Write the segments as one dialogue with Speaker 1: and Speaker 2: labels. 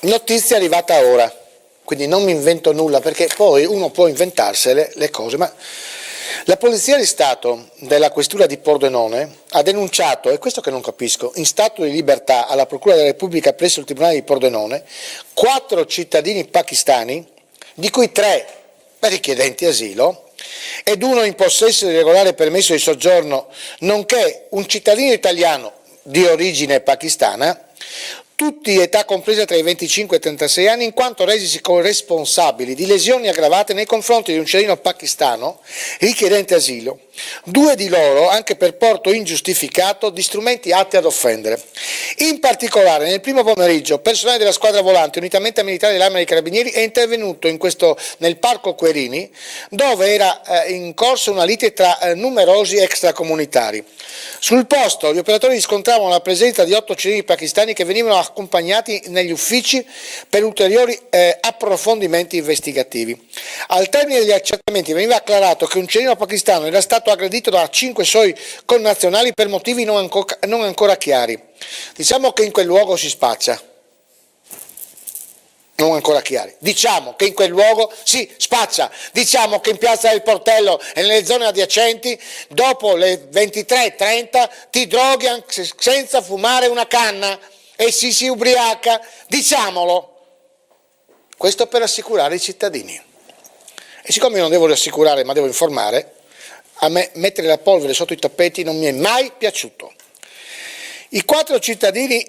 Speaker 1: Notizia arrivata ora, quindi non mi invento nulla, perché poi uno può inventarsele le cose, ma la Polizia di Stato della Questura di Pordenone ha denunciato, e questo che non capisco, in stato di libertà alla Procura della Repubblica presso il Tribunale di Pordenone, 4 cittadini pakistani, di cui 3 richiedenti asilo, ed uno in possesso di regolare permesso di soggiorno, nonché un cittadino italiano di origine pakistana, tutti di età compresa tra i 25 e i 36 anni, in quanto resisi corresponsabili di lesioni aggravate nei confronti di un cittadino pakistano richiedente asilo, 2 di loro anche per porto ingiustificato di strumenti atti ad offendere. In particolare, nel primo pomeriggio, personale della squadra volante, unitamente militare dell'Arma dei Carabinieri, è intervenuto nel parco Querini, dove era in corso una lite tra numerosi extracomunitari. Sul posto gli operatori riscontravano la presenza di 8 cittadini pakistani che venivano accompagnati negli uffici per ulteriori approfondimenti investigativi. Al termine degli accertamenti veniva acclarato che un cittadino pakistano era stato aggredito da 5 suoi connazionali per motivi non ancora chiari. Diciamo che in quel luogo si spaccia. Non ancora chiari. Diciamo che in quel luogo si spaccia. Diciamo che in Piazza del Portello e nelle zone adiacenti, dopo le 23:30, ti droghi senza fumare una canna e si ubriaca. Diciamolo. Questo per rassicurare i cittadini. E siccome io non devo rassicurare ma devo informare, a me mettere la polvere sotto i tappeti non mi è mai piaciuto. I 4 cittadini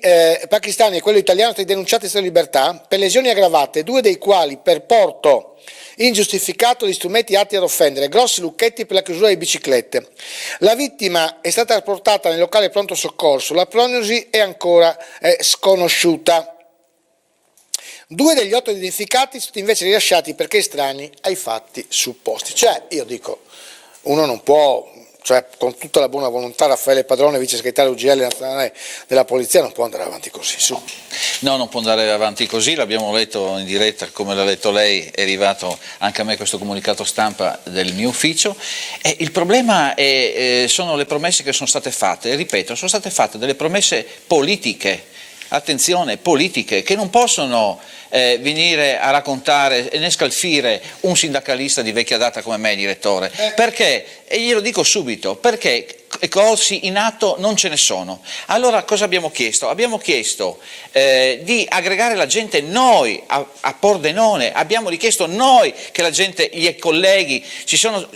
Speaker 1: pakistani e quello italiano sono stati denunciati in libertà per lesioni aggravate, 2 dei quali per porto ingiustificato di strumenti atti ad offendere, grossi lucchetti per la chiusura di biciclette. La vittima è stata portata nel locale pronto soccorso, la prognosi è ancora sconosciuta. 2 degli 8 identificati sono stati invece rilasciati perché estranei ai fatti supposti. Cioè, io dico, uno non può, cioè con tutta la buona volontà, Raffaele Padrone, vice segretario UGL nazionale della Polizia, non può andare avanti così, su.
Speaker 2: No, non può andare avanti così, l'abbiamo letto in diretta, come l'ha letto lei, è arrivato anche a me questo comunicato stampa del mio ufficio. Il problema sono le promesse che sono state fatte, ripeto, sono state fatte delle promesse politiche, attenzione, politiche, che non possono venire a raccontare e né scalfire un sindacalista di vecchia data come me, direttore, perché, e glielo dico subito, perché corsi in atto non ce ne sono. Allora cosa abbiamo chiesto? Abbiamo chiesto di aggregare la gente noi a Pordenone, abbiamo richiesto noi che la gente, gli colleghi,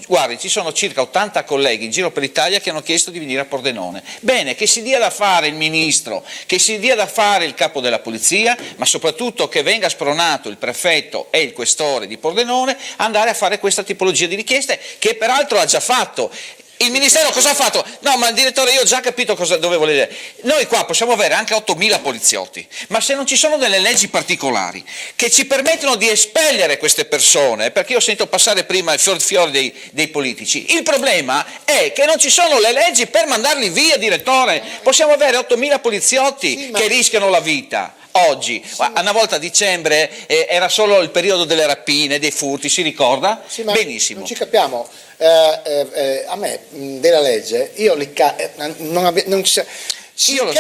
Speaker 2: guardi, ci sono circa 80 colleghi in giro per l'Italia che hanno chiesto di venire a Pordenone. Bene, che si dia da fare il ministro, che si dia da fare il capo della polizia, ma soprattutto che venga spronato il prefetto e il questore di Pordenone andare a fare questa tipologia di richieste, che peraltro ha già fatto. Il Ministero cosa ha fatto? No, ma il direttore, io ho già capito dove vuole dire. Noi qua possiamo avere anche 8.000 poliziotti, ma se non ci sono delle leggi particolari che ci permettono di espellere queste persone, perché io sento passare prima il fior dei politici, il problema è che non ci sono le leggi per mandarli via, direttore. Possiamo avere 8.000 poliziotti che rischiano la vita. Oggi, una volta a dicembre era solo il periodo delle rapine, dei furti, si ricorda?
Speaker 1: Sì, ma
Speaker 2: benissimo.
Speaker 1: Non ci capiamo. A me della legge, io finché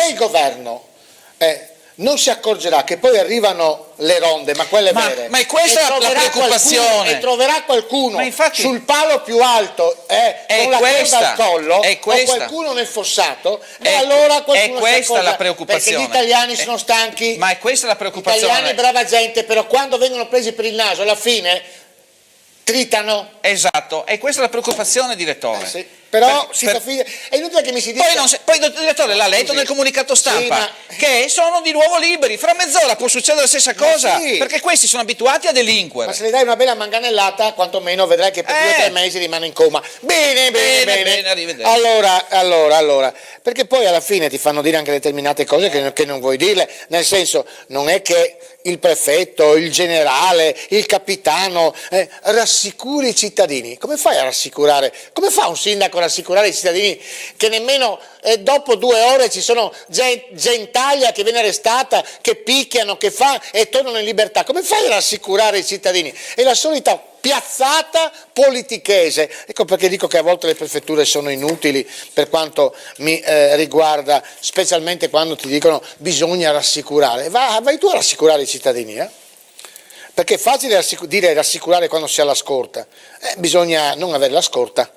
Speaker 1: il governo non si accorgerà che poi arrivano le ronde, ma quelle vere,
Speaker 2: ma è questa la preoccupazione,
Speaker 1: e troverà qualcuno
Speaker 2: infatti,
Speaker 1: sul palo più alto con la corda al collo, o qualcuno nel fossato, e allora qualcuno
Speaker 2: è questa
Speaker 1: si
Speaker 2: la preoccupazione,
Speaker 1: perché gli italiani sono stanchi,
Speaker 2: ma è questa la preoccupazione.
Speaker 1: Gli italiani brava gente, però quando vengono presi per il naso alla fine tritano.
Speaker 2: Esatto, e questa è la preoccupazione, direttore.
Speaker 1: Sì. Però è inutile che mi si dica.
Speaker 2: Poi il direttore l'ha letto nel comunicato stampa, che sono di nuovo liberi, fra mezz'ora può succedere la stessa cosa, perché questi sono abituati a delinquere.
Speaker 1: Ma se le dai una bella manganellata, quantomeno vedrai che per 2 o 3 mesi rimane in coma. Bene,
Speaker 2: arrivederci.
Speaker 1: Allora, perché poi alla fine ti fanno dire anche determinate cose che non vuoi dirle, nel senso, non è che il prefetto, il generale, il capitano rassicuri i cittadini. Come fai a rassicurare? Come fa un sindaco a rassicurare i cittadini che nemmeno dopo 2 ore ci sono gentaglia che viene arrestata, che picchiano, che fa e tornano in libertà. Come fai a rassicurare i cittadini? È la solita piazzata politichese. Ecco perché dico che a volte le prefetture sono inutili per quanto mi riguarda, specialmente quando ti dicono bisogna rassicurare. Vai tu a rassicurare i cittadini, perché è facile dire rassicurare quando si ha la scorta, bisogna non avere la scorta.